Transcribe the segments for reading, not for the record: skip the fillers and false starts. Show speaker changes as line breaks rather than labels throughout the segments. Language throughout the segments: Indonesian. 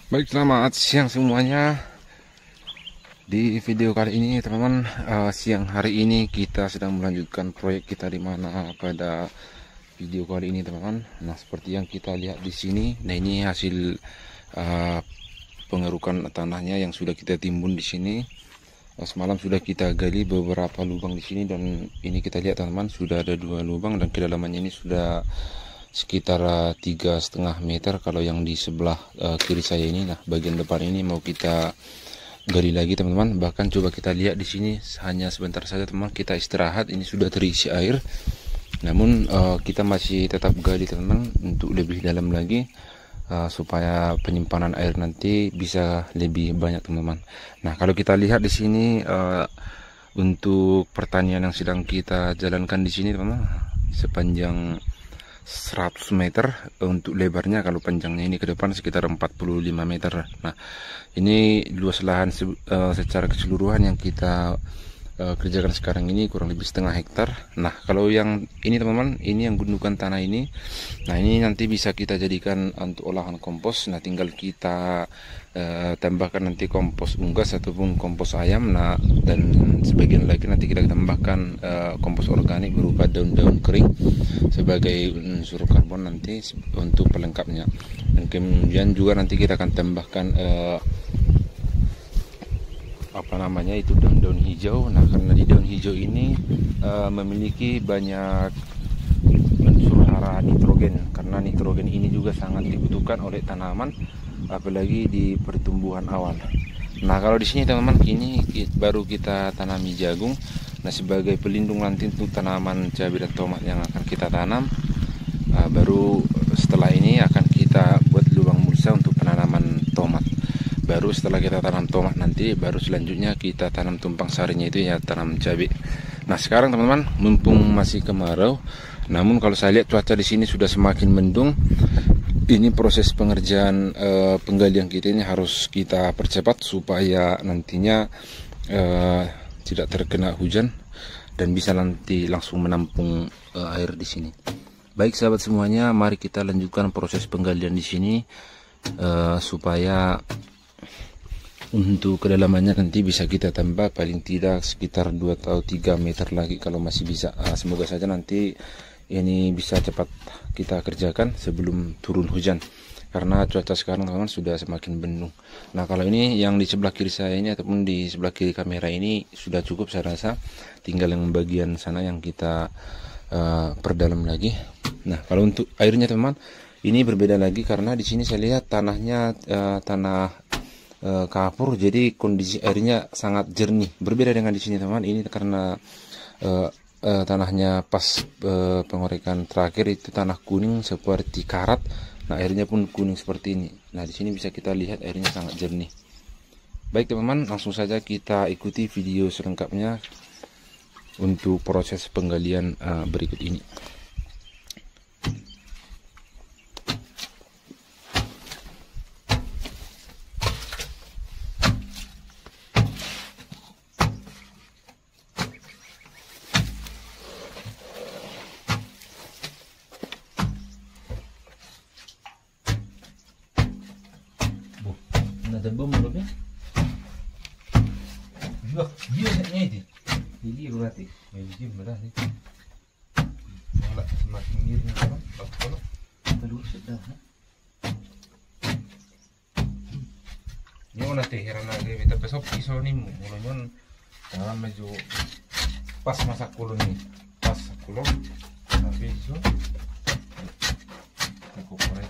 Baik, selamat siang semuanya. Di video kali ini, teman-teman, siang hari ini kita sedang melanjutkan proyek kita di mana pada video kali ini, teman-teman. Nah, seperti yang kita lihat di sini, nah ini hasil pengerukan tanahnya yang sudah kita timbun di sini. Semalam sudah kita gali beberapa lubang di sini dan ini kita lihat, teman-teman, sudah ada 2 lubang dan kedalamannya ini sudah sekitar 3,5 meter. Kalau yang di sebelah kiri saya ini, nah bagian depan ini mau kita gali lagi, teman-teman. Bahkan coba kita lihat di sini hanya sebentar saja, teman, kita istirahat, ini sudah terisi air. Namun kita masih tetap gali, teman-teman, untuk lebih dalam lagi, supaya penyimpanan air nanti bisa lebih banyak, teman-teman. Nah, kalau kita lihat di sini untuk pertanian yang sedang kita jalankan di sini, teman-teman, sepanjang 100 meter untuk lebarnya. Kalau panjangnya ini ke depan sekitar 45 meter. Nah, ini luas lahan secara keseluruhan yang kita kerjakan sekarang ini kurang lebih setengah hektar. Nah, kalau yang ini, teman-teman, ini yang gundukan tanah ini, nah ini nanti bisa kita jadikan untuk olahan kompos. Nah, tinggal kita tambahkan nanti kompos unggas ataupun kompos ayam. Nah, dan sebagian lagi nanti kita tambahkan kompos organik berupa daun-daun kering sebagai unsur karbon nanti untuk pelengkapnya. Dan kemudian juga nanti kita akan tambahkan itu daun-daun hijau. Nah, karena di daun hijau ini memiliki banyak unsur hara nitrogen, karena nitrogen ini juga sangat dibutuhkan oleh tanaman, apalagi di pertumbuhan awal. Nah, kalau di sini, teman-teman, ini baru kita tanami jagung. Nah, sebagai pelindung nanti untuk tanaman cabai dan tomat yang akan kita tanam, baru setelah ini akan kita buat lubang mulsa untuk penanaman tomat. Baru setelah kita tanam tomat nanti, baru selanjutnya kita tanam tumpang sarinya, itu ya tanam cabai. Nah, sekarang, teman-teman, mumpung masih kemarau, namun kalau saya lihat cuaca di sini sudah semakin mendung. Ini proses pengerjaan penggalian kita ini harus kita percepat supaya nantinya tidak terkena hujan dan bisa nanti langsung menampung air di sini. Baik, sahabat semuanya, mari kita lanjutkan proses penggalian di sini supaya untuk kedalamannya nanti bisa kita tambah paling tidak sekitar 2 atau 3 meter lagi kalau masih bisa. Semoga saja nanti ini bisa cepat kita kerjakan sebelum turun hujan, karena cuaca sekarang, teman-teman, sudah semakin mendung. Nah, kalau ini yang di sebelah kiri saya ini ataupun di sebelah kiri kamera ini sudah cukup saya rasa, tinggal yang bagian sana yang kita perdalam lagi. Nah, kalau untuk airnya, teman-teman, ini berbeda lagi karena di sini saya lihat tanahnya tanah kapur, jadi kondisi airnya sangat jernih. Berbeda dengan di sini, teman-teman, ini karena tanahnya pas pengorekan terakhir itu tanah kuning seperti karat. Nah, airnya pun kuning seperti ini. Nah, di sini bisa kita lihat airnya sangat jernih. Baik, teman-teman, langsung saja kita ikuti video selengkapnya untuk proses penggalian berikut ini.
Ada bom belum ya? Dia saknya itu. Jadi berarti. Jadi berarti. Malah semakin miring kan? Kalau perlu sudah. Nyo nanti heran lagi kita besok pisau nih mulanya dalam maju pas masa kulon nih. Pas kulon tapi iso. Aku korek.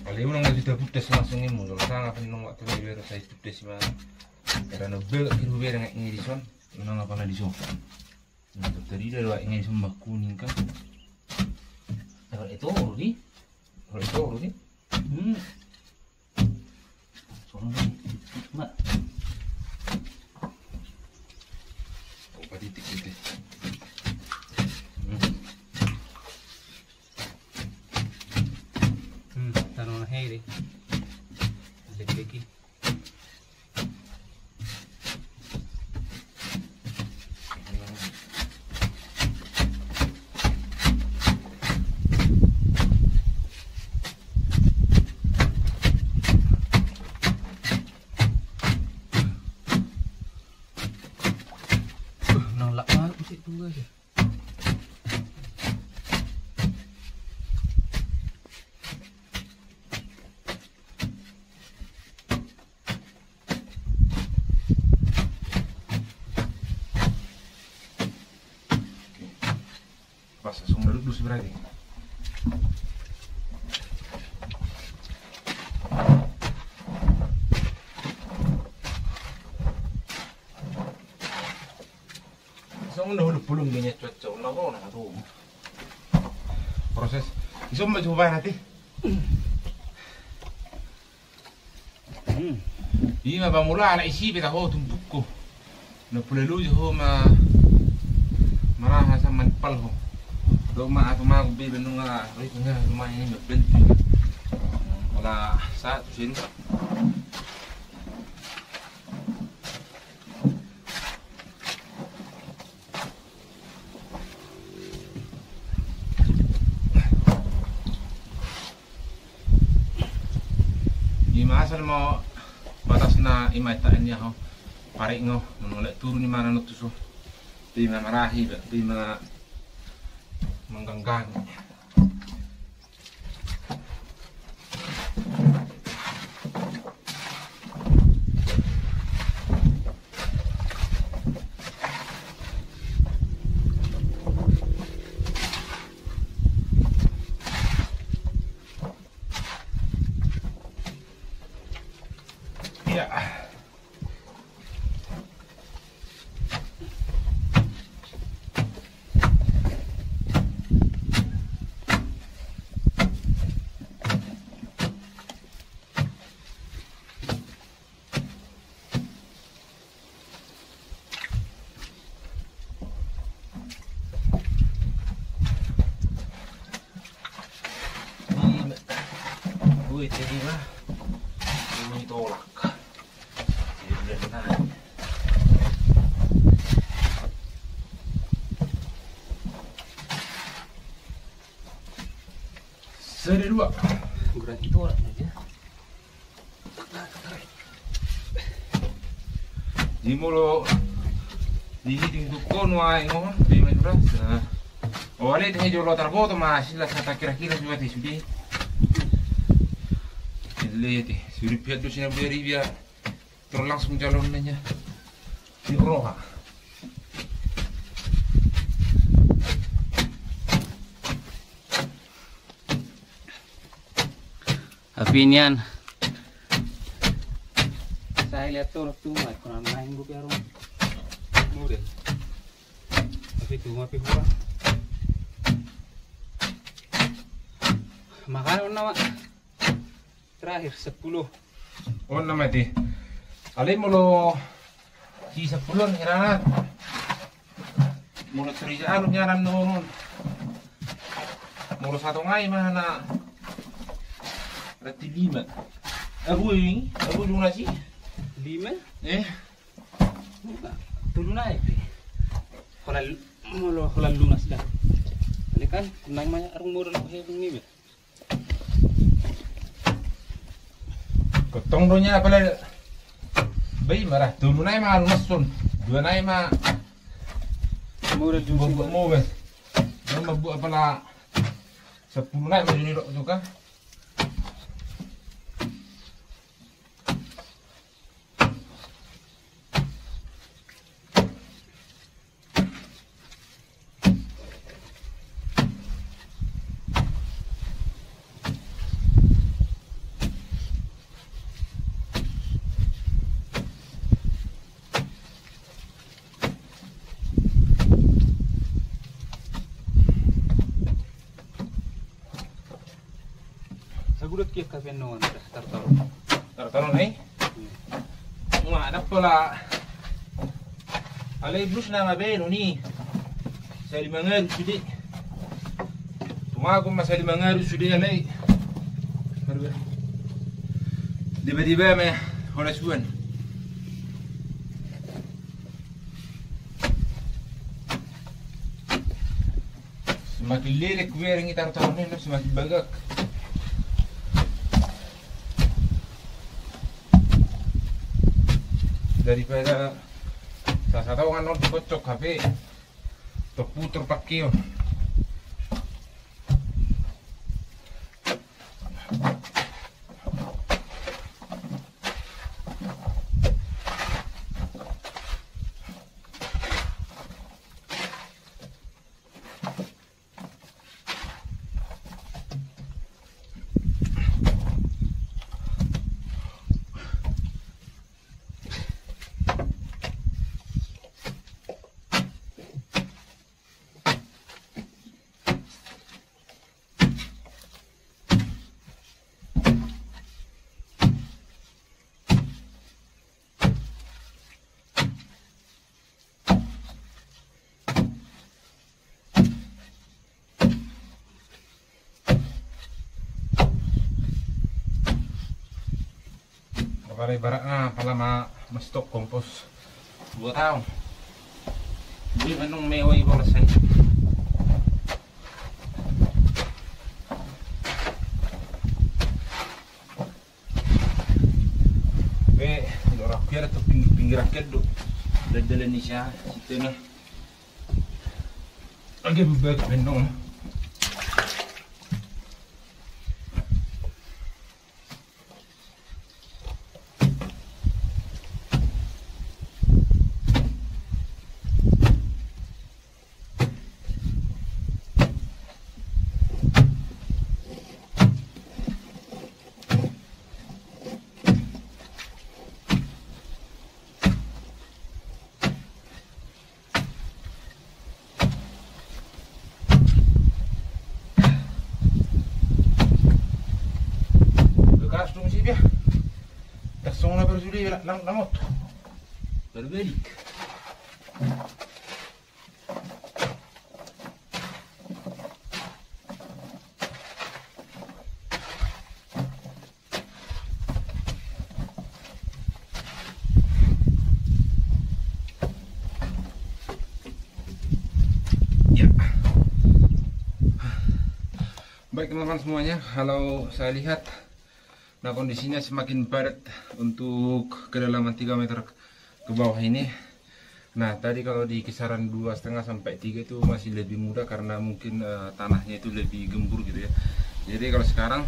Kalau orang nggak sudah putus langsung ini muncul sangat penting waktu ini biar saya putus mah karena bel kita biar nggak ingin dison orang apa lagi dison untuk tadi dari wak ingin sembah kuning kan kalau itu rugi soalnya mak
apa titik itu
taruh lagi lagi dus berarti. So udah belum dia cocok, nah tuh proses. Iso mau coba nanti. Iya, bamula anak isi beta ho tumpukku. Na pulelu ho marah sama pal ho. Do ma aku mau bi benunga, oi tengah rumah ini berbentuk. Wala satu sini. Asal mau batas na imay taan niya ho pare ngo nolak turun ni mana nutuso di marahi di mengganggang. Ya. Ui, jadi mah ini tolak. Seri dua.
Kurang itu orang aja.
Di mulo di hiting tukon wae ngon di majuras. Oh, ale teh jolo tarboto masih lah kata kira-kira juga teh sudi. Lihat teh, suri pihak tu sini beri dia terus langsung calonnya di Roha.
Tapi nian saya lihat tuh mah kurang main gue biar mudah. Tapi tuh mah pihak. Makan nama terakhir 10.
Oh nama teh. Ale mulo si 10 ngiranat. Mulo cerita anu nyaran non. Mulo satu ngai mana? Berarti 5. Aku juga sih
5?
Dulu
naik deh. Kalau lunas dah. Ini kan naik banyak arung murah ini.
Ketong donya apa le? Bayi marah. Dulu naik mah lunas sun. Dua naik mah
murah juga.
Mau bes. Nama bu apa lah? 10 naik mah ini dok juga.
Sagurat kia kafe non
Tartaro nih. Nggak ada pula. Alay blus na mabeno ni. Sa 5 ngaru sudi. Tumago mas sa 5 ngaru sudi alay. Diba may horasuan. Semakin lirik wering itar-taro nila semakin bagak. Daripada satu kan non kocok HP terputar pakai Para ibaratnya lama stok kompos 2 tahun. Jadi menung mewah ibu selesai. Biar atau pinggir rakyat do dalam Indonesia situ nah agak berbagi bendong lang moto berbalik ya. Baik teman-teman semuanya, kalau saya lihat nah kondisinya semakin padat untuk kedalaman 3 meter ke bawah ini. Nah tadi kalau di kisaran 2,5 sampai 3 itu masih lebih mudah karena mungkin tanahnya itu lebih gembur gitu ya. Jadi kalau sekarang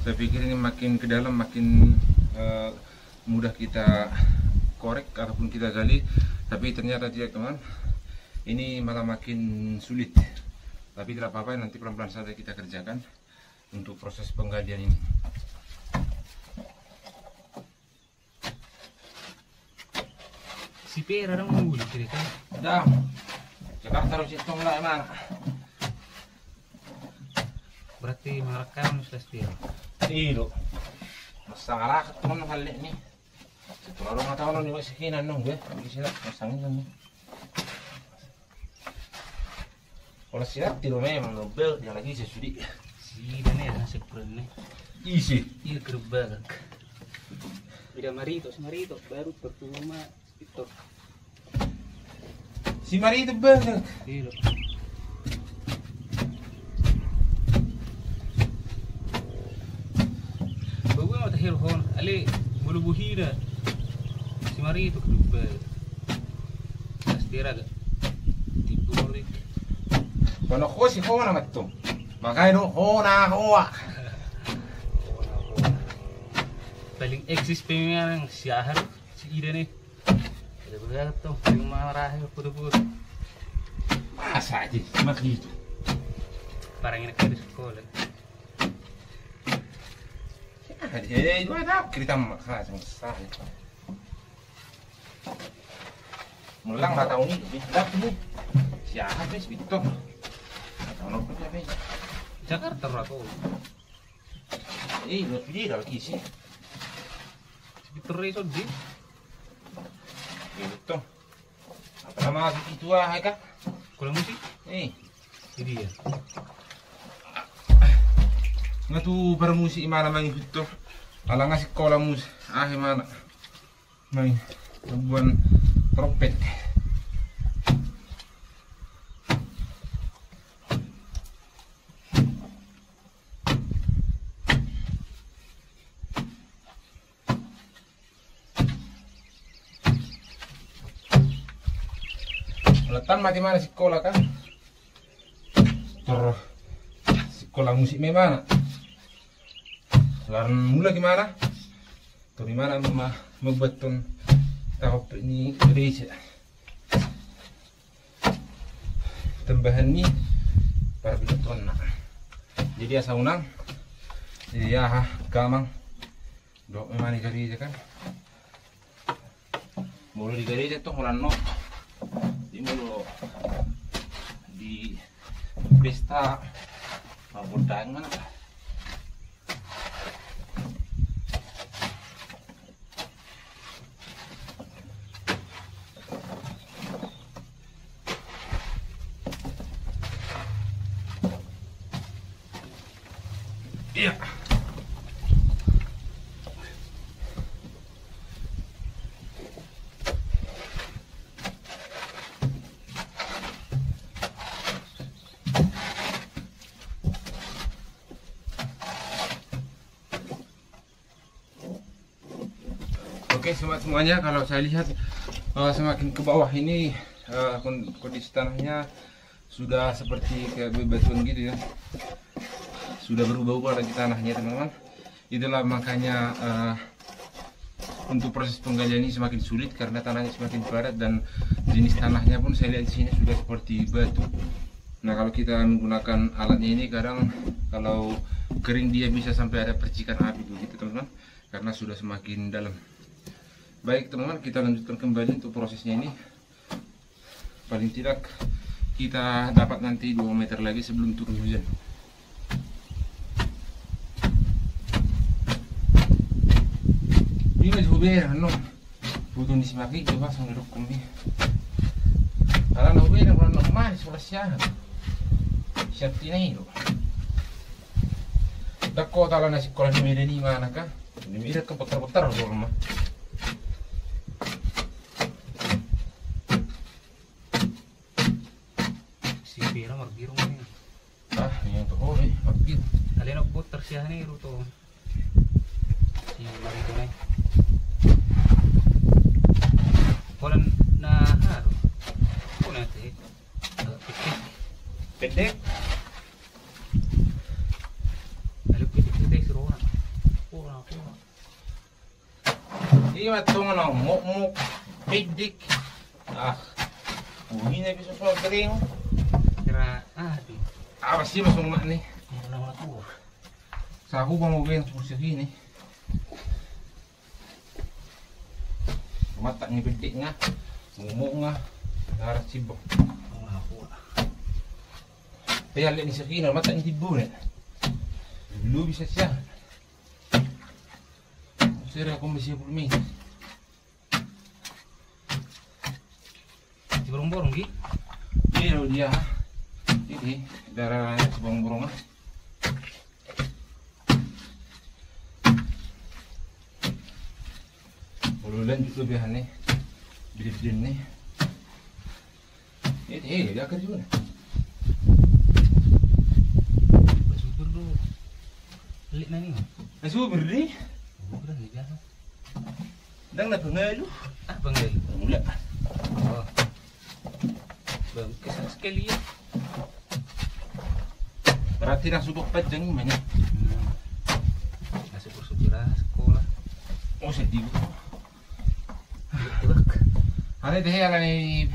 saya pikir ini makin ke dalam makin mudah kita korek ataupun kita gali. Tapi ternyata tidak teman, ini malah makin sulit. Tapi tidak apa-apa, nanti pelan-pelan saja kita kerjakan untuk proses penggalian ini.
Si Pera ada mau beli cerita.
Dah, Jakarta harus hitung lah emang.
Berarti merekam sudah setia.
Iya, masalah teman hal ini. Setelah orang tahu nih masih kena nunggu ya, bisa masangin nih. Kalau siap tidak memang nobel, yang lagi sesudi.
Si dan ya seperti
Isi.
Iya gerbang. Tidak marito baru pertama itu.
Si Mari itu banget.
Iya. Bagus mau tahir hon, ale bulu buhira. Si Mari itu gerbang. Pastira gak? Tipu balik.
Kalau kau si kau nama itu, makanya itu hoa.
Paling eksis pengen siahar si Ida nih. Ada berat tuh, paling marah ya putus-putus.
Masa aja, cuma gitu.
Parang ini ke sekolah.
Jadi dua tahun kita maksa sah. Mulang 4 tahun ini, dah tuh. Siapa sih itu? Tahun apa sih?
Jakarta aku.
Lu pilih lagi sih.
Diterai di.
Gitu. Apa nama itu kak?
Kurang musik. Jadi ya.
Nggak tuh para musik mana main itu? Alang ngasih sekolah musik. Mana? Main ribuan trompet. Letan mati mana sekolah kan? Terus sekolah musik memang. Selain mula gimana? Tuh di mana membeton tahap ini gereja. Tambahan ini para beton nak. Jadi asa unang. Jadi ya gamang. Dok memang di gereja kan? Mulai di gereja tuh mulai no. Mulu di pesta mabudang mana iya Oke, semuanya kalau saya lihat semakin ke bawah ini kondisi tanahnya sudah seperti kayak bebatuan gitu ya. Sudah berubah-ubah lagi tanahnya teman-teman. Itulah makanya untuk proses penggalian ini semakin sulit karena tanahnya semakin padat dan jenis tanahnya pun saya lihat di sini sudah seperti batu. Nah, kalau kita menggunakan alatnya ini kadang kalau kering dia bisa sampai ada percikan api begitu teman-teman, karena sudah semakin dalam. Baik teman-teman, kita lanjutkan kembali untuk prosesnya ini. Paling tidak kita dapat nanti 2 meter lagi sebelum turun hujan. Ini masih beda, no. Butuh disimaki coba sambil dukung nih. Kalau nak beda, kalau nak kemana sebelah siapa? Siapa ini lo? Tak kau tahu nasi kolam di Medan ini mana kah? Di Medan kan putar-putar rumah.
Pira magbiro mo yun.
Yan to. Oh, magbiro.
Alin ako po, tarsiyahan eh, ruto. Si Marito na eh. Walang na haro. Kuna ito eh. Pendek. Alip pitik-pitik si Rona. Kuna.
Iya matong ano, muk-muk, pidik. Hindi na bisa sa galing.
Di.
Apa sih masuk mak nih?
Meron na mga tuwa.
Sa ako bang mabili sa kursi ini? Mata ni pidik nga, mumuk nga, harap sibok.
Mga kuwa.
Kaya lihat ni Sakina, mata ni tibo nih. Dulu bisa siya. Sira ako masih belum.
Si borong-borong gi?
Pero dia ini darah sebong-borong. Bululan juga bihan nih, bidin nih. Ini dia kerja nih.
Basubur do. Lik na niyo.
Masuk berdiri.
Bukan di biasa.
Dang na pengalu.
Bangay.
Mula.
Oh. Bang, kesan sekali ya.
Berarti nang subok panjang mana?
Nasi bersubira sekolah.
Oh sedih.
Tebak.
Ada deh ala ni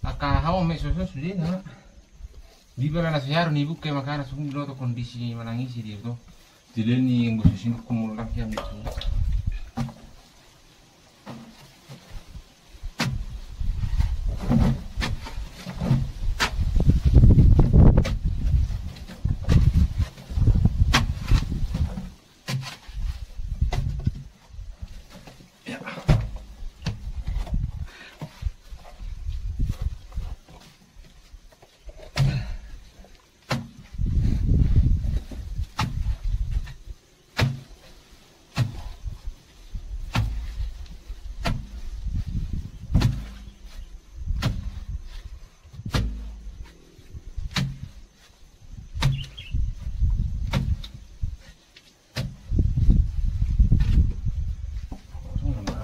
akahaw may susunod na. Di ba na siya ni buke makana sung do to kondisi manangisi dia to. Dili ni yang gusto sing kumulang yang itu.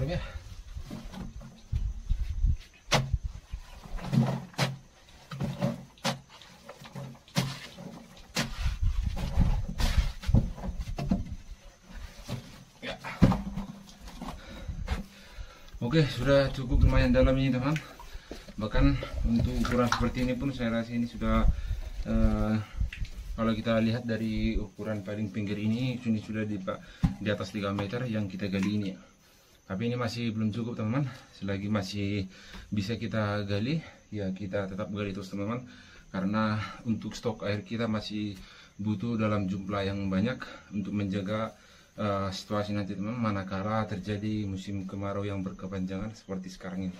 Ya. Oke, sudah cukup lumayan dalam ini teman. Bahkan untuk ukuran seperti ini pun saya rasa ini sudah kalau kita lihat dari ukuran paling pinggir ini sudah di atas 3 meter yang kita gali ini ya. Tapi ini masih belum cukup teman-teman. Selagi masih bisa kita gali, ya kita tetap gali terus teman-teman. Karena untuk stok air kita masih butuh dalam jumlah yang banyak untuk menjaga situasi nanti teman-teman. Manakala terjadi musim kemarau yang berkepanjangan seperti sekarang ini.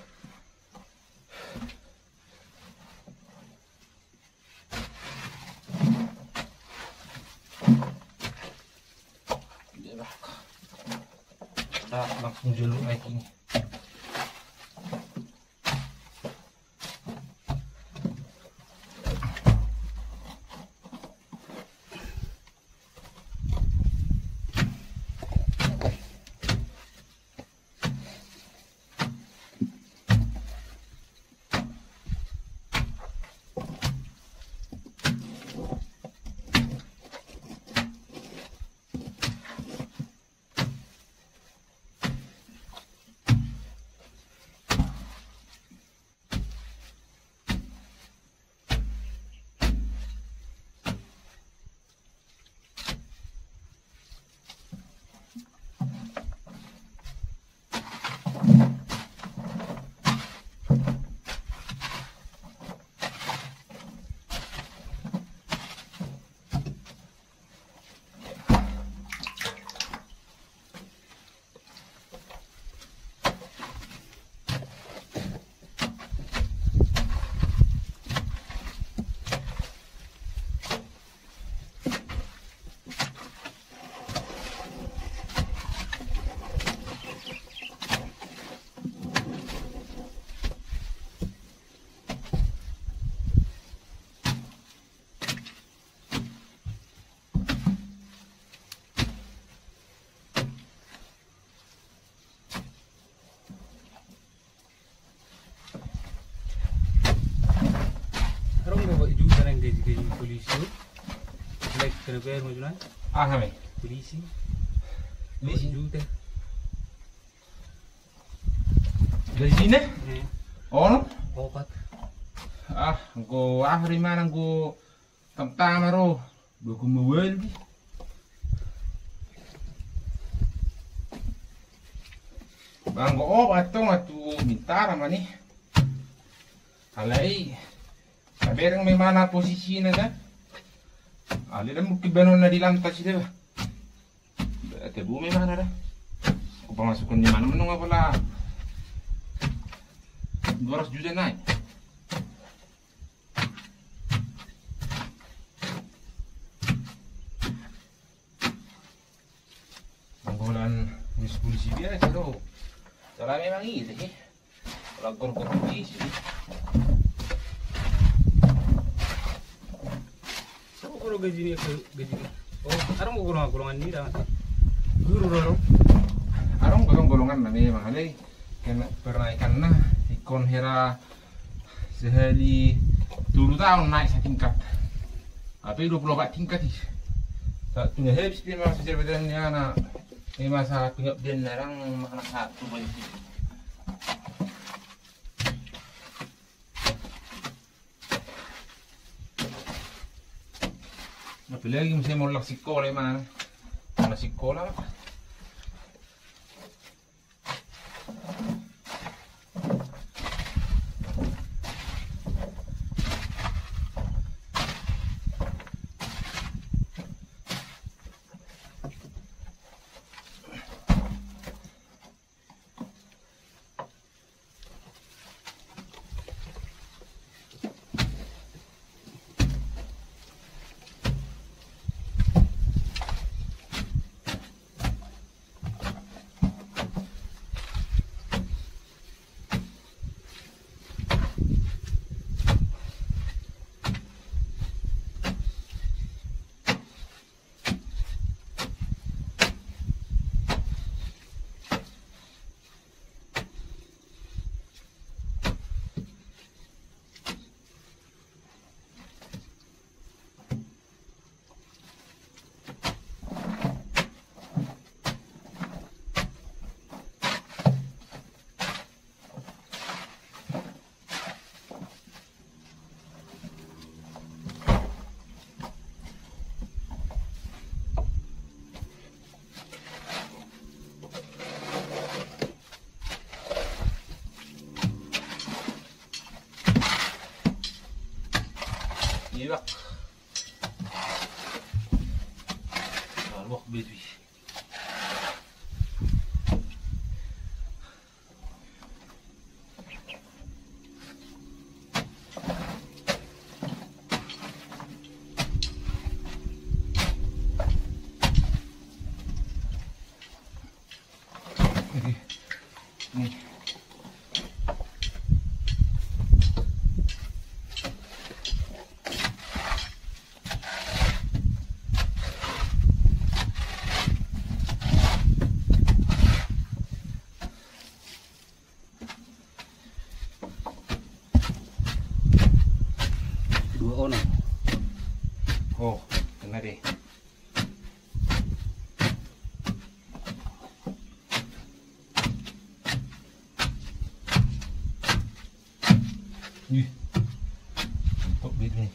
Langsung dulu naik ini.
polisi. Like kenapa ya majulah?
Ah kami.
Polisi.
Polisi.
Juga.
Dari sini? Oh no?
Opat.
Ah, go ahri mana go tamtama ro. Go kumawel di. Bang go opat to ngatu bintara mani. Alay. Saberang may mana posisi na na. Ali lang mukibano na di lantas sila. Ate bu may mana na. Kung pamasukan niya mana nga pala. 200 juta naik. Panggolan polisi biasa tuh. Cara memang itu sih. Kalau polisi.
So kalau gaji gaji. Oh, sekarang mau golongan ini dah. Guru dorong.
Arong golongan mana memang ada. Kena pernaikan nah ikon hera sehari 10 tahun naik setingkat. Tapi 24 tingkat sih. Satu habis dia masa jabatannya anak. Ini masa pengabdian narang makan satu banyak. Tapi lagi mesti mau lak sekolah mana? Mana sekolah? Iya. Kalau baby. Nih. Oh, kena deh. Ih, untuk bit nih.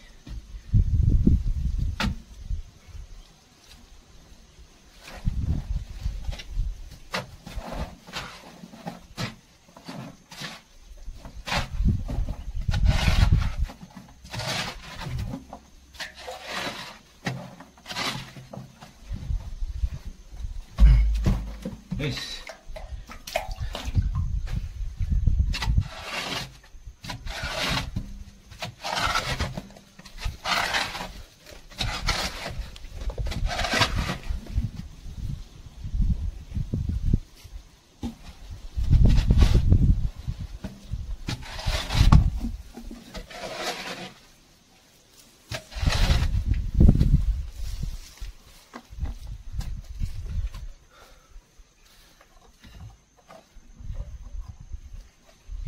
Yes.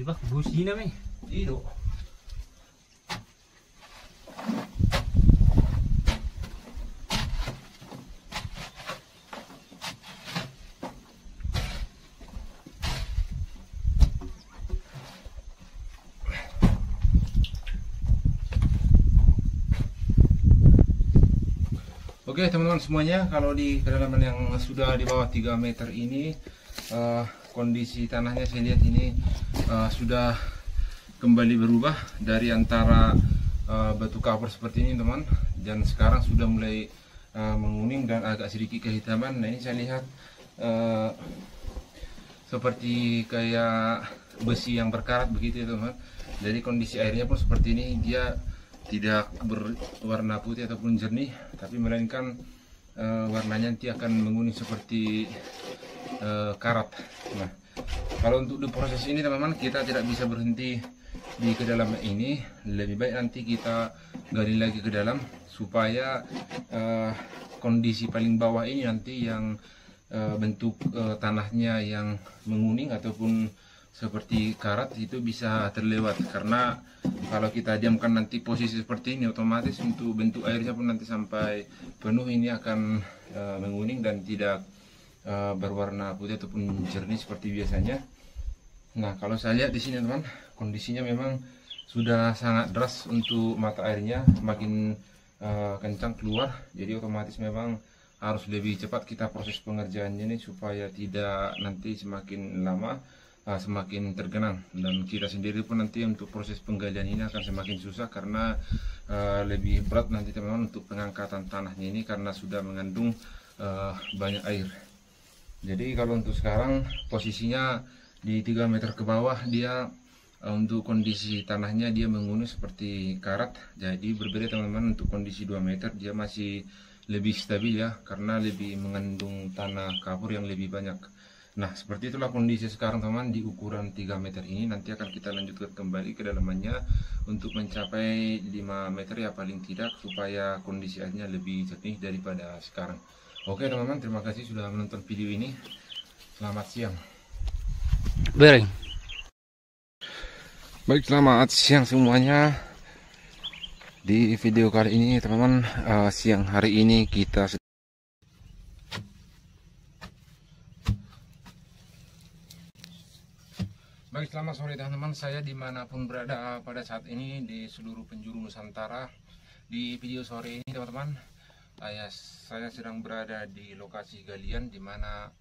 Iba busi na may.
Dito.
Oke teman-teman semuanya, kalau di kedalaman yang sudah di bawah 3 meter ini kondisi tanahnya saya lihat ini sudah kembali berubah dari antara batu kapur seperti ini teman, dan sekarang sudah mulai menguning dan agak sedikit kehitaman. Nah ini saya lihat seperti kayak besi yang berkarat begitu ya teman. Jadi kondisi airnya pun seperti ini, dia tidak berwarna putih ataupun jernih, tapi melainkan warnanya nanti akan menguning seperti karat. Nah, kalau untuk di proses ini teman-teman, kita tidak bisa berhenti di kedalaman ini. Lebih baik nanti kita gali lagi ke dalam supaya kondisi paling bawah ini nanti yang bentuk tanahnya yang menguning ataupun seperti karat itu bisa terlewat. Karena kalau kita diamkan nanti posisi seperti ini, otomatis untuk bentuk airnya pun nanti sampai penuh ini akan menguning dan tidak berwarna putih ataupun jernih seperti biasanya. Nah kalau saya lihat di sini teman, kondisinya memang sudah sangat deras untuk mata airnya, makin kencang keluar. Jadi otomatis memang harus lebih cepat kita proses pengerjaannya ini supaya tidak nanti semakin lama semakin tergenang, dan kita sendiri pun nanti untuk proses penggalian ini akan semakin susah karena lebih berat nanti teman-teman untuk pengangkatan tanahnya ini karena sudah mengandung banyak air. Jadi kalau untuk sekarang posisinya di 3 meter ke bawah, dia untuk kondisi tanahnya dia menguning seperti karat. Jadi berbeda teman-teman, untuk kondisi 2 meter dia masih lebih stabil ya, karena lebih mengandung tanah kapur yang lebih banyak. Nah seperti itulah kondisi sekarang teman di ukuran 3 meter ini. Nanti akan kita lanjutkan kembali ke dalamannya untuk mencapai 5 meter ya paling tidak, supaya kondisi airnya lebih jernih daripada sekarang. Oke teman-teman, terima kasih sudah menonton video ini. Selamat siang.
Bering.
Baik, selamat siang semuanya. Di video kali ini teman-teman, siang hari ini kita baik, selamat sore teman-teman. Saya dimanapun berada pada saat ini di seluruh penjuru Nusantara. Di video sore ini teman-teman, saya sedang berada di lokasi galian, di mana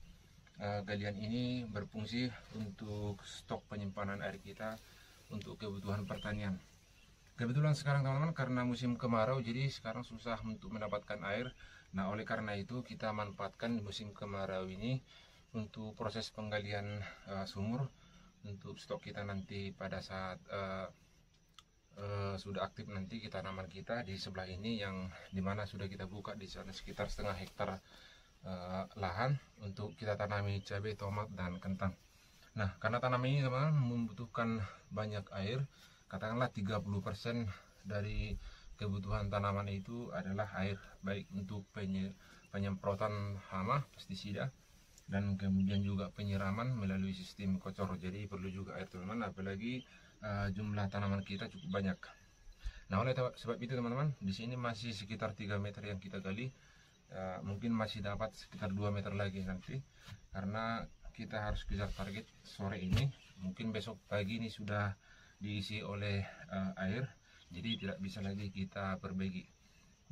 galian ini berfungsi untuk stok penyimpanan air kita untuk kebutuhan pertanian. Kebetulan sekarang teman-teman karena musim kemarau, jadi sekarang susah untuk mendapatkan air. Nah oleh karena itu kita manfaatkan musim kemarau ini untuk proses penggalian sumur untuk stok kita nanti pada saat sudah aktif nanti tanaman kita di sebelah ini, yang dimana sudah kita buka di sana sekitar setengah hektar lahan untuk kita tanami cabai, tomat, dan kentang. Nah karena tanaman ini teman-teman membutuhkan banyak air, katakanlah 30% dari kebutuhan tanaman itu adalah air, baik untuk penyemprotan hama, pestisida, dan kemudian juga penyiraman melalui sistem kocor. Jadi perlu juga air teman-teman, apalagi jumlah tanaman kita cukup banyak. Nah oleh sebab itu teman-teman, di sini masih sekitar 3 meter yang kita gali, mungkin masih dapat sekitar 2 meter lagi nanti, karena kita harus kejar target sore ini. Mungkin besok pagi ini sudah diisi oleh air, jadi tidak bisa lagi kita perbaiki.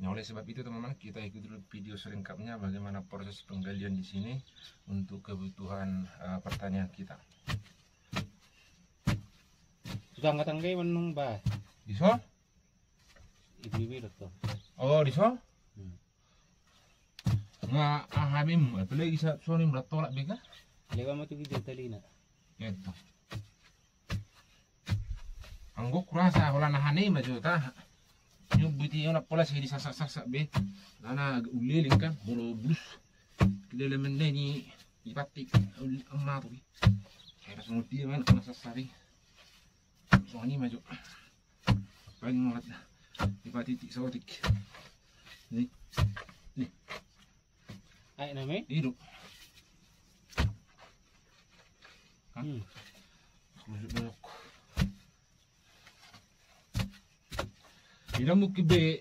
Nah oleh sebab itu teman-teman, kita ikuti dulu video selengkapnya bagaimana proses penggalian di sini untuk kebutuhan pertanian kita.
Sudah angkatan kayak menung bah.
Di sol?
Ibu-ibu tuh.
Oh di sol? Nga ahamim, apalagi sa sol yang beratolak bega?
Lewat mati video tali na.
Ito. Anggok kurasa wala nahanay maju ta. Yung buti yung napola sa hindi sasak-sasak be. Nana uliling kan, bulus. Kidalaman na ni ipatik ang mato be. Kaya sumuti naman kung nasasabi. So ini maju. Pag mga ipatitik sa otik. Ni. Ni.
Ay nami?
Hidup. Kan? Susuk-susuk. Tidak mungkin be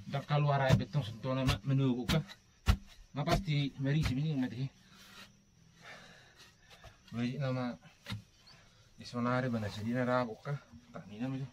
dak keluar air beton sentuhan menunggu kah? Nggak pasti meri sini nggak deh. Beri nama isonare bana sedina rabok kah? Tak nina itu.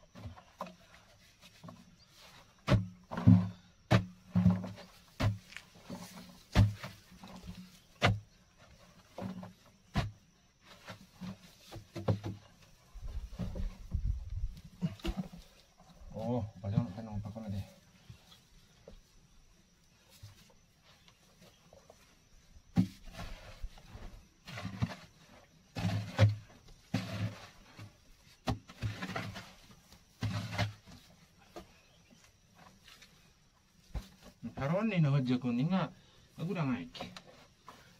Haron ni na hodja kuning nga. Aku udah naik.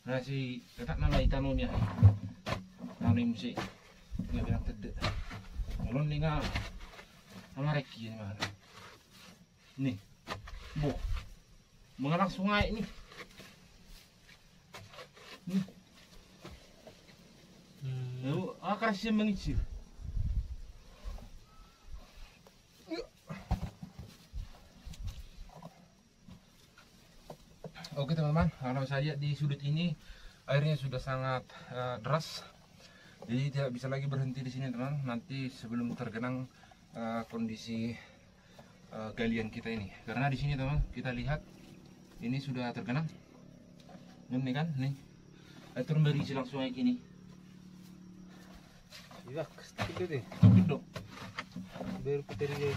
Nah si kakak nama itanumnya. Tanum si nggak bilang tede. Kalau nih nggak sama reki ini mana? Nih, bu, mengarah sungai ini. Nih, kasih mengicil. Oke teman-teman, kalau saya di sudut ini airnya sudah sangat deras, jadi tidak bisa lagi berhenti di sini teman. Nanti sebelum tergenang kondisi galian kita ini, karena di sini teman kita lihat ini sudah tergenang. Ini kan, nih, atur berisi langsung kayak gini.
Iya, sedikit deh.
Gendong.
Biar putih dia.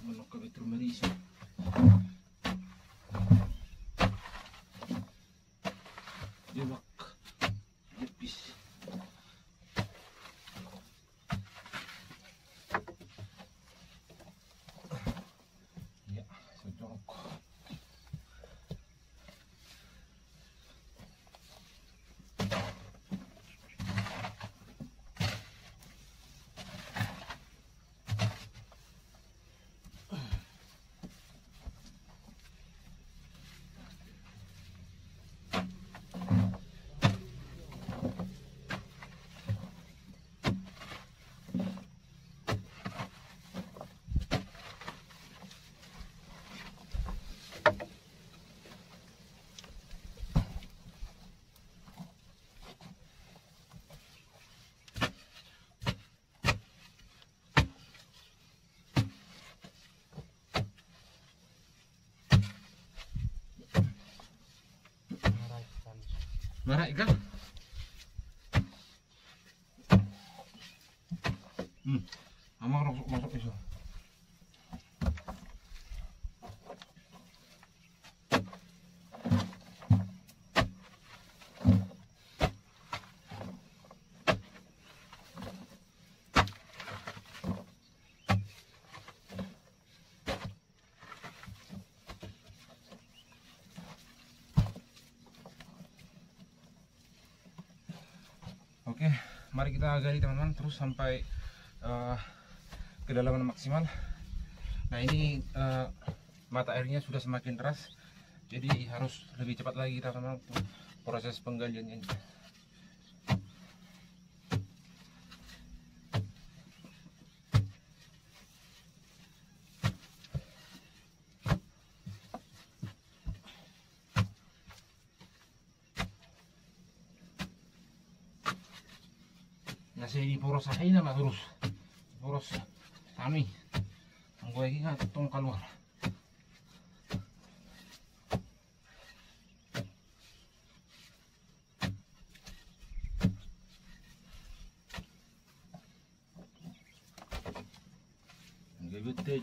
Menokak betul merisi. Jebak, jepis. Ya, sejorok. Marah ikan? Amang masuk iso. Oke, mari kita gali teman-teman terus sampai kedalaman maksimal. Nah ini mata airnya sudah semakin deras, jadi harus lebih cepat lagi teman-teman untuk proses penggaliannya ini. Nasi di poros ahay na terus poros ano ang gue nga itong keluar. Ang gabit.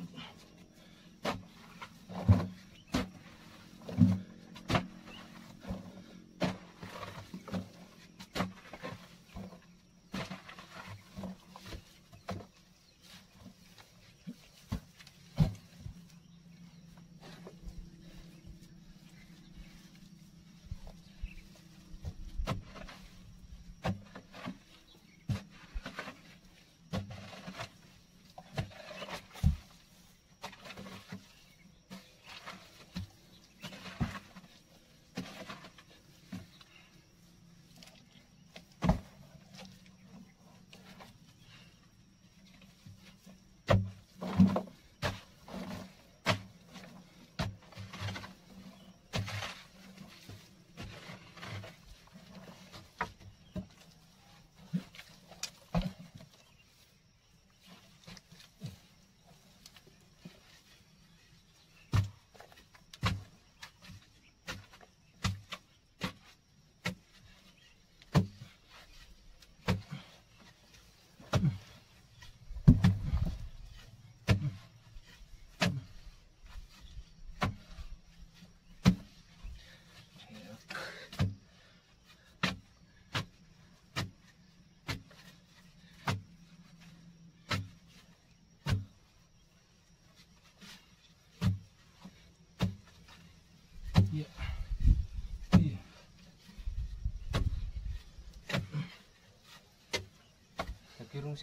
pirung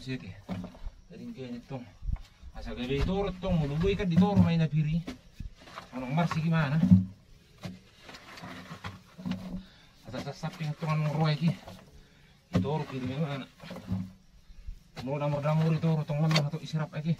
sik ya. Jadi kayaknya tong asal gawe toro tong mulu ikan di toro main na piri. Anong marsi gimana? Asal sapi ngetongan ngoroy ki. Toro piri gimana? Mau damur itu tong lemah atau isirap lagi.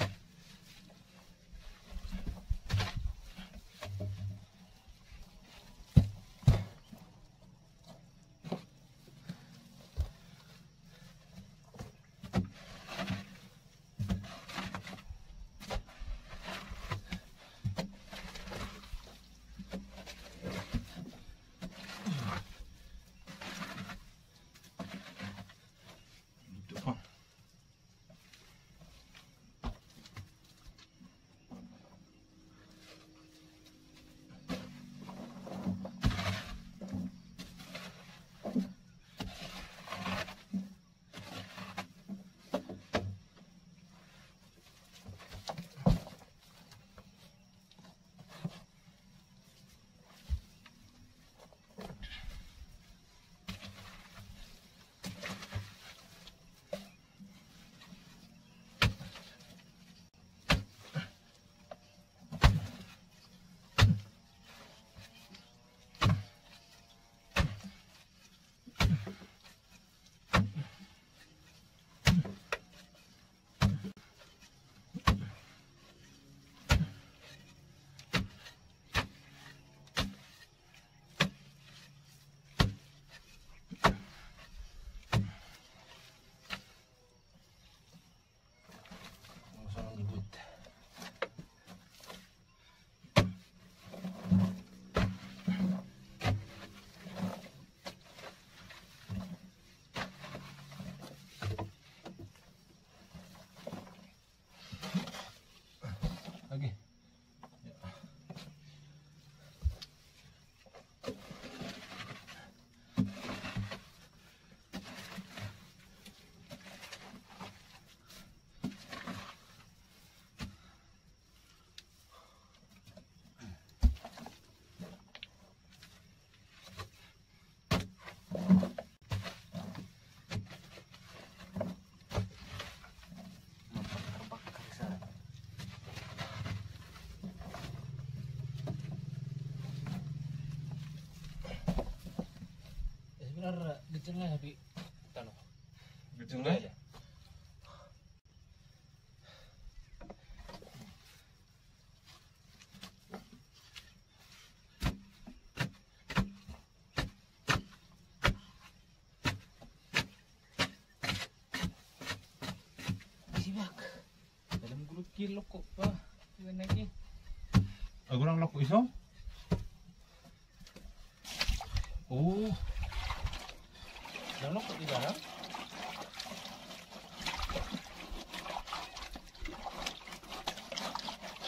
Lagi.
Sebenarnya gejengnya habis tanah.
Gejengnya ya.
Sibak. Dalam grup kilo kok pa. Iwan lagi.
Aku lang lako iso. Oh.
Dalam kok di dalam.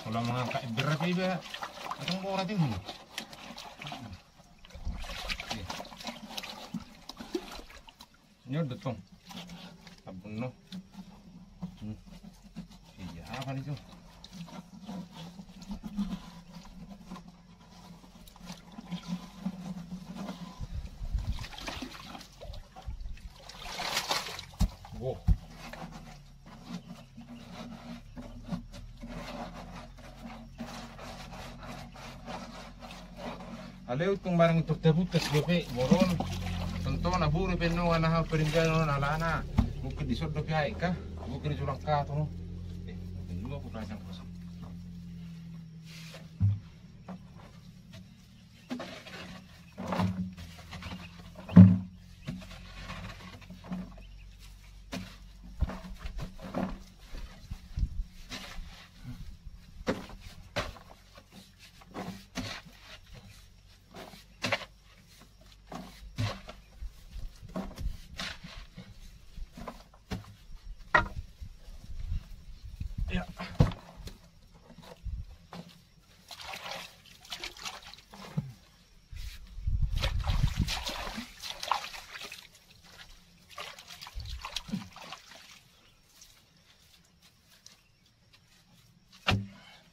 Kalau mengangkat berat iba, atong ko rating mo. Nyo detong. Sabun no. Iya, apa nih tuh? Wow. Aleu tung barang itu terbuka sebagai boron. Tentu na buru penuh anak peringgan na lana. Mungkin disodok ya ika, mungkin disurang kato. Ini aku pasang kosong. Ya.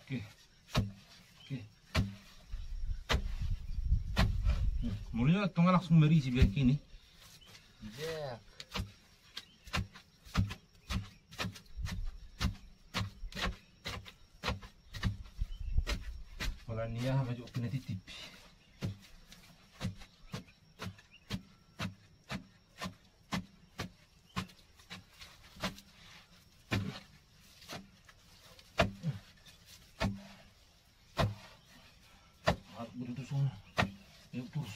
Oke. Mulanya tong anak sumberi si biar kini.
Ya.
Kalau dia baju kena titip. Begitu semua, yuk terus.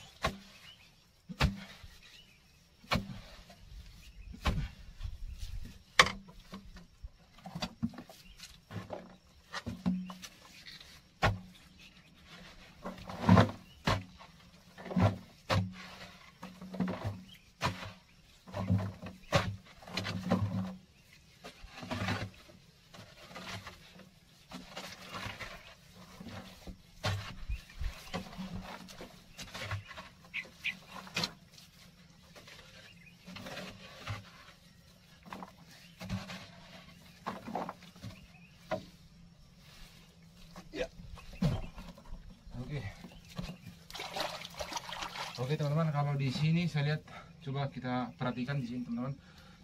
Oke teman-teman, kalau di sini saya lihat, coba kita perhatikan di sini teman-teman,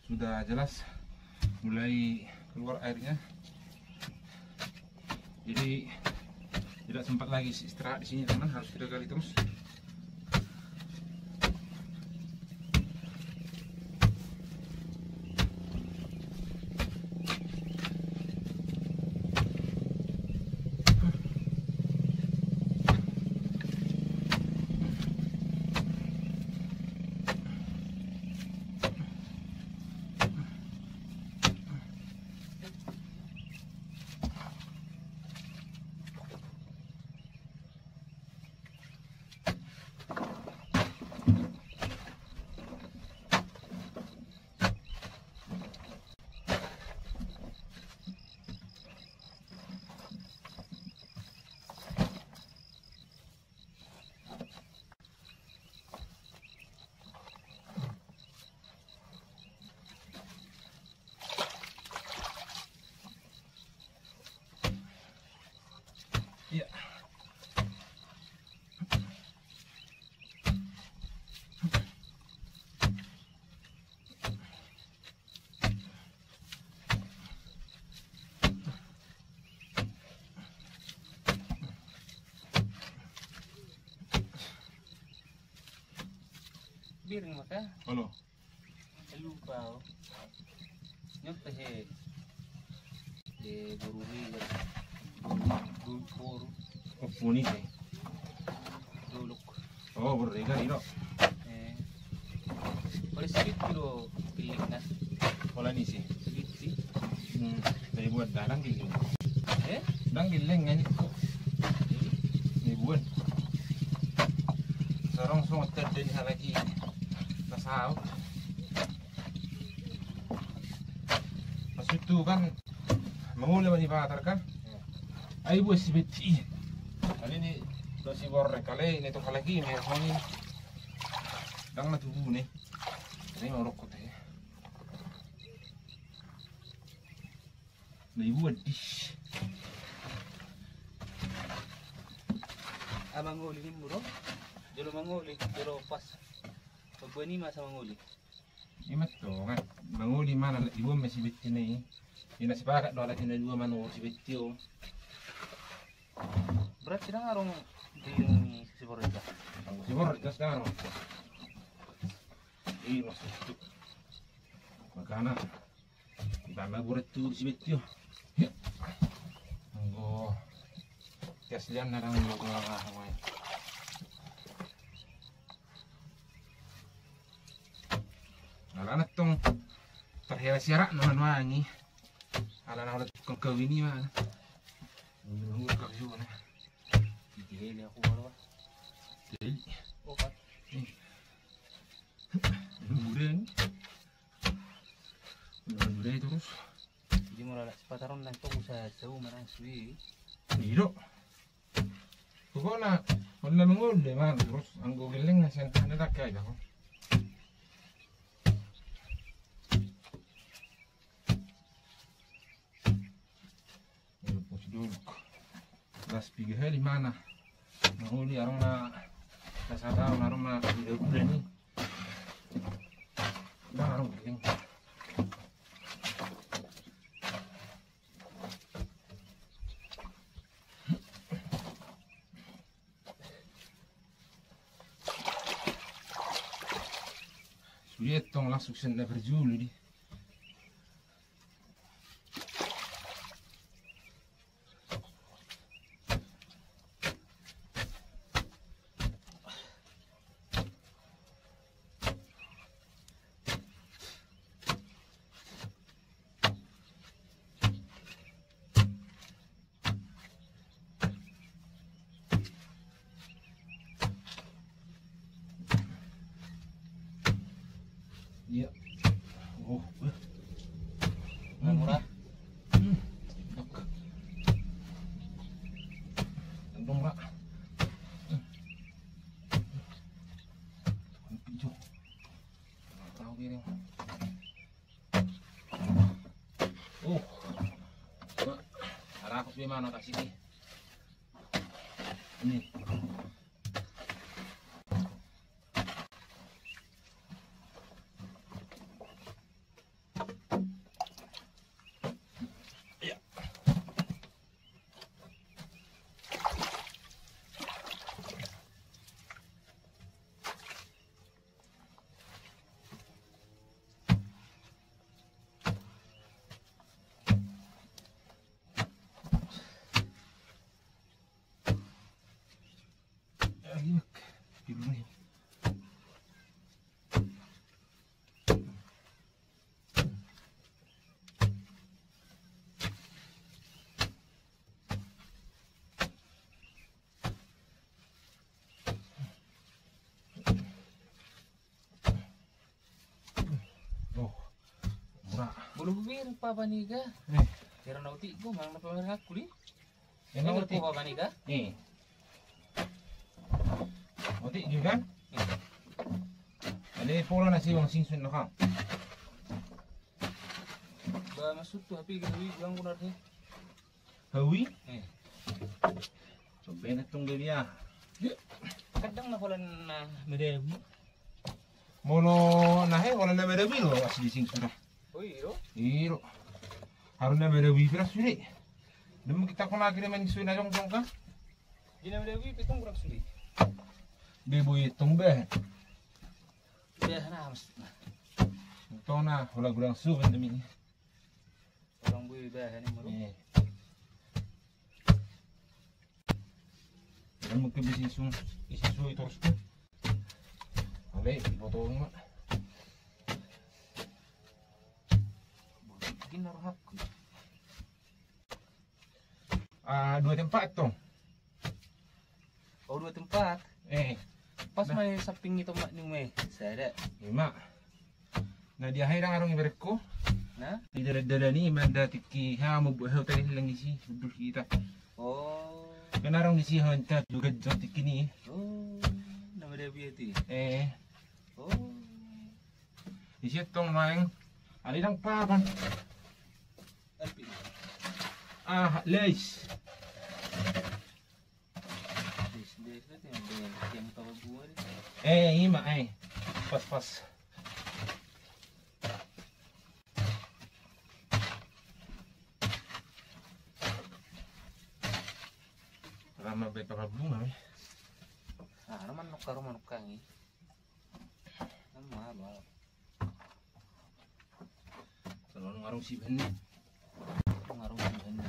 sudah jelas mulai keluar airnya. Jadi tidak sempat lagi istirahat di sini teman-teman, harus kita gali terus. Iya.
Biring maka
Halo.
lupa nyok teh de bururi buru
Oh, puni sih.
duluk
Oh, berdekat ini.
oleh sedikit kilo pilih nas
Pola ini sih.
sedikit sih
Saya buat dalang giling.
eh
Dang giling ini. Ini buat. Sekarang semua terjadi lagi. Tahu. Pas itu kan mengulai bani batar kan? Ayo buat si beti. Kali ini dosi borek kali ini tuh kali ini ini. Dang na tubuh nih. Ini mau rokok teh. Nah ibu di.
abang nguli ni muro jolo manguli jolo pas pagbuani masa manguli
Imat tuh kan menguli mana ibu masih beti nih. Ini sepakat doa lagi na dua manu si beti oh.
berat tidak ngarong giling si borja
Si borek jas kan. Ini masuk itu. Makanya ditambah borek tuh si beti oh. Ya. Anggo. Kaslian na lang mo ko ngahay. Anak tong terhias siarak naman wangi. Ala na ulit kong kawini man. Nunggu ka siya na.
dihili ako maro
Dahil
opat
nunggurin. Nunggurin terus.
jadi murah sepataron lang to sa marang suwi
Hiro. Kung na wala manguli man terus ang gugiling na siya na nakay ako. Las pigah di mana? Manguli arong na kasada arong na udah nih. Bang arong giling. Sudah tong langsung senda berjulu di. Iya. Oh.
Murah.
Tendong rak. Hijau. Tahu piring. Oh. Arah aku gimana kasih ini? Ini.
Bulu bibir pa baniga. Kira nauti ko mang napamerah aku di.
Yang
Ini
nauti.
pa baniga.
Nih. Nauti juga kan? Ada pola nasi wang singsun nak kan?
Ba masuk tu api gawi bilang benar ni.
Hawi?
So
Coba nak tunggu dia.
kadang na wala na medewi.
Mono nahe wala na merewi lo asli singsun dah.
Oh iyo.
Iro. Harus na merewi pira suri. Demi kita kena kira main suina jong jong kan?
Gina medewi pitong kurang sulit.
Bebo itong be.
Ya na mas.
Ito na wala gurang suven demi.
Orang bui bah ni malu.
Dan mungkin bisa isu itu terus tuh. Oleh potong mak.
Bikin naruh aku.
Dua tempat tuh.
Oh 2 tempat. Pas
Nah.
may samping itu mak ni may. Saya
Lima. Nah dia hai arong ibaratku.
na.
Di dada ni manda tiki ha mo buhaw tadi lang isi duduk kita.
Oh.
Kan arong isi hanta juga jot tiki ni.
Oh. Na medewi itu. Oh.
Isi tong maeng. Ali lang papan.
Alpi.
Leis.
Des tu yang tahu buat.
Ima pas. Lama baik apa bunga
Naman manok kangi. Ano mahaba.
Kalau ngarung si benih.
Pengaruh sebenarnya.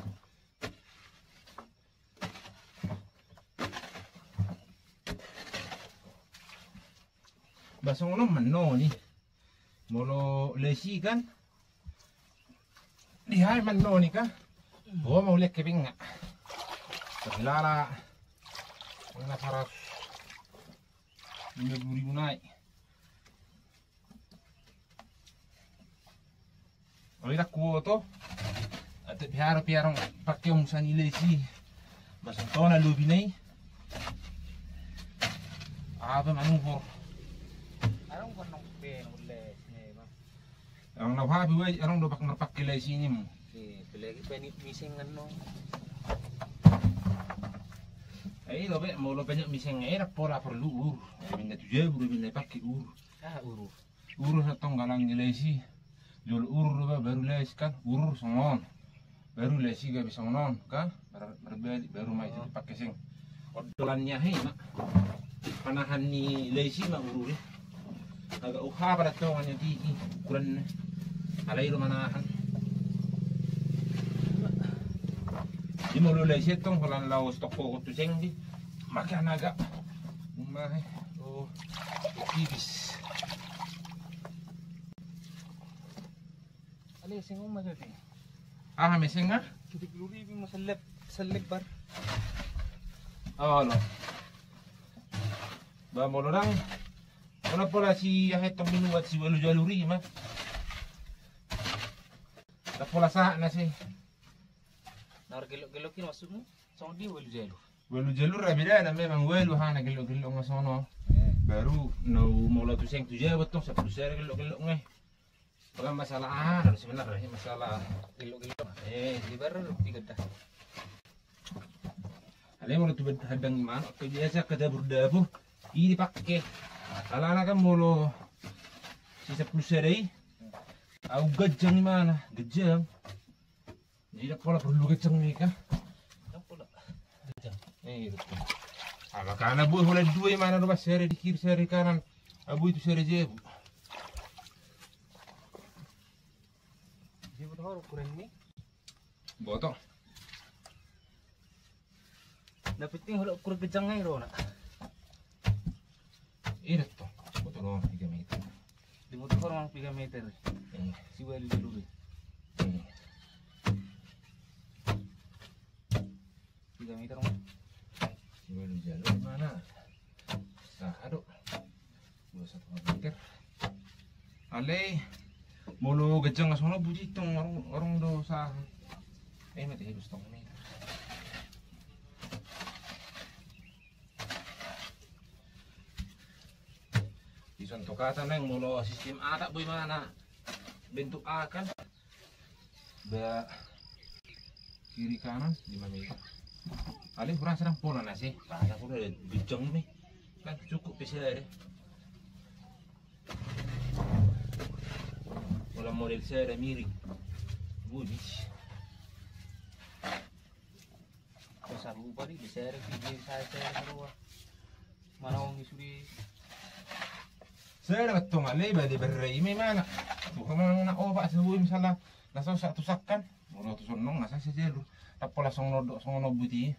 Basong lo mano ni. Molo lesi kan. Dihai mano ni ka. Bawa mau lihat keping nggak? Terlala. Mana paras. 50.000 naik. Oleh tak kuoto. At piaro pakai umusan lesi. Basong to na lubi na apa manungkor.
Anong kanong pen ulit ni ba?
Ang nawabi way arong do napak kilay sinim.
Pelagi penit missing ano.
Ay lo be mo lo banyak miseng era pola perlu ur. Minna tuje buru minna pakai ur.
Uru.
Ur sa tong galang kilay si. Jol ur lo ba baru les kan ur songon. Baru lesi ga bisa ngonon kan? Baru mai itu pakai sing. Odolannya hei mak. Panahan ni lesi mak ur. agak uha pada tongannya tiki ukuran alay rumanahan. Di mulai setong holan laos toko tu seng di makan agak umah oh tipis.
Ali sing umma jadi.
Ah meseng ah?
Kita keluri bi seleb bar.
Oh no. Ba mo lang. Ano pala si ahet tong minuwat si Walu Jaluri mah. Pula sa na si
Nar gelo kin masuk mo. Song di welu jelo.
Walu Jalur abida na memang Walu hana gelo ngasono. Baru no mula tu seng tu jawab tong sa pusar gelo ngeh. Bukan masalah sebenarnya masalah
Gelo. Di bar tiga dah.
Alay mo tu hadang man biasa kada burdabo. Ini pakai. Ala kan mulu sisa pusar ai. Au gajang mana? Gajang. Jadi pola perlu gajang ni kah?
Apa dah?
Itu. Ala kana bu hola dua mana do basere di kiri sere kanan. Abu itu sere jebu.
Dia betul ukuran ni.
Botok.
Dapat ni hola ukur gejang ai ro nak.
Itu. Botok no 3 meter.
Di motor orang 3 meter. Si welu jalur. 3 meter mah.
Si Walu Jalur mana? Aduh. 21 meter. Alay mulu gajang asono buji tong orang do sa. Mati hidup tong meter. Contoh kata neng mulu sistem A tak boy mana bentuk A kan ba kiri kanan 5 meter. Alih kurang serang pola nasi banyak udah gejeng nih kan cukup bisa deh. Pola model saya ada miring bunyi.
Besar lupa di besar video saya keluar. Mana orang disuri.
Saya dapat tong alay ba di berai mana bukan mana oh pak sebuah misalnya nasa satu sakan mulu tu sonong nasa sejelur tak pola songo buti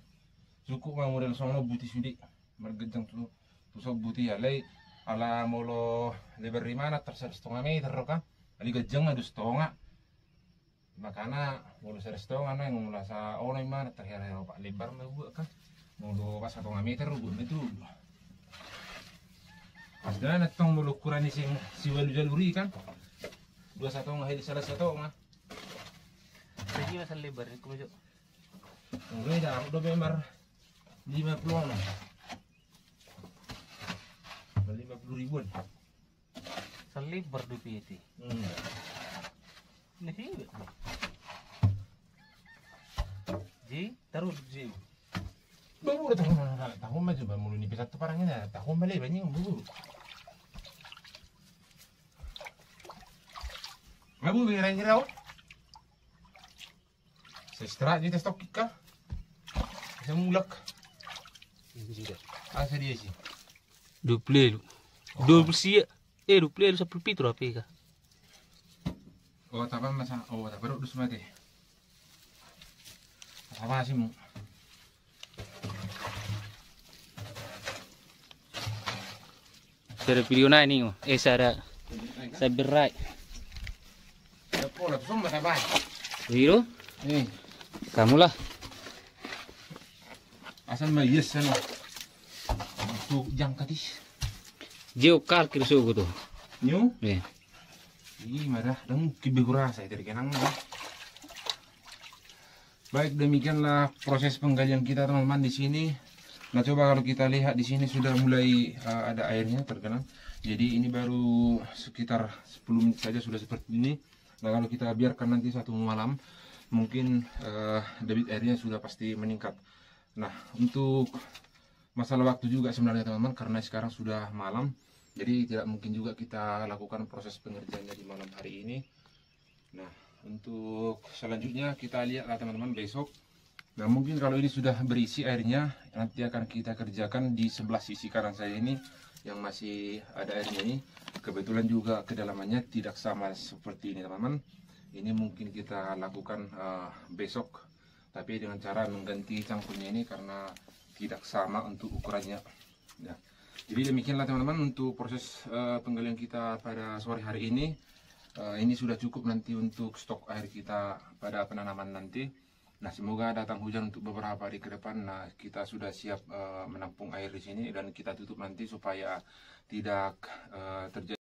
cukup mah model songo buti sudi mergejang tu sok buti alay ala mulu lebar mana setengah meter kan ali gejang ada setengah makana mulu setengah na yang mula sa ono mana terhera pak lebar mah buat kan mulu pas 1,5 meter buat itu. Asdana natong mulu ukuran ni si Walu Jaluri kan 21 ngahil salah satu nga.
Jadi masa lebar ni kumajo.
Enggak dah udah memar 50 na. 50 ribuan.
Selebar du PT. Ni hibe. Ji taruh ji.
Baru tahun maju mulu ni pesat tu parangnya tahun balik banyak buru. Ngabu kira-kira Sestra di tes tokik kah? Bisa mulak. Asa dia sih.
20 sia. 20 lu 10 pitro apa ka?
Oh, tapi masa baru dus mati. Apa sih mu?
Dari video na ini sara sabirai.
Pola tu semua tak baik.
Video? Kamu lah.
Asal mah yes sana. Tu jang kadis.
Jauh kal kira sugu tu.
Nyu?
Ini
marah dan kibigura saya dari kenang. Baik, demikianlah proses penggalian kita teman-teman di sini. Nah, coba kalau kita lihat di sini sudah mulai ada airnya tergenang. Jadi ini baru sekitar 10 menit saja sudah seperti ini. Nah, kalau kita biarkan nanti satu malam, mungkin debit airnya sudah pasti meningkat. Nah, untuk masalah waktu juga sebenarnya teman-teman, karena sekarang sudah malam, jadi tidak mungkin juga kita lakukan proses pengerjaannya di malam hari ini. Nah, untuk selanjutnya kita lihatlah teman-teman besok. Nah, mungkin kalau ini sudah berisi airnya, nanti akan kita kerjakan di sebelah sisi kanan saya ini yang masih ada airnya ini.
kebetulan juga kedalamannya tidak sama seperti ini teman-teman. Ini mungkin kita lakukan besok, tapi dengan cara mengganti cangkulnya ini karena tidak sama untuk ukurannya ya. Jadi demikianlah teman-teman untuk proses penggalian kita pada sore hari ini. Ini sudah cukup nanti untuk stok air kita pada penanaman nanti. Nah, semoga datang hujan untuk beberapa hari ke depan. Nah, kita sudah siap menampung air di sini dan kita tutup nanti supaya tidak terjadi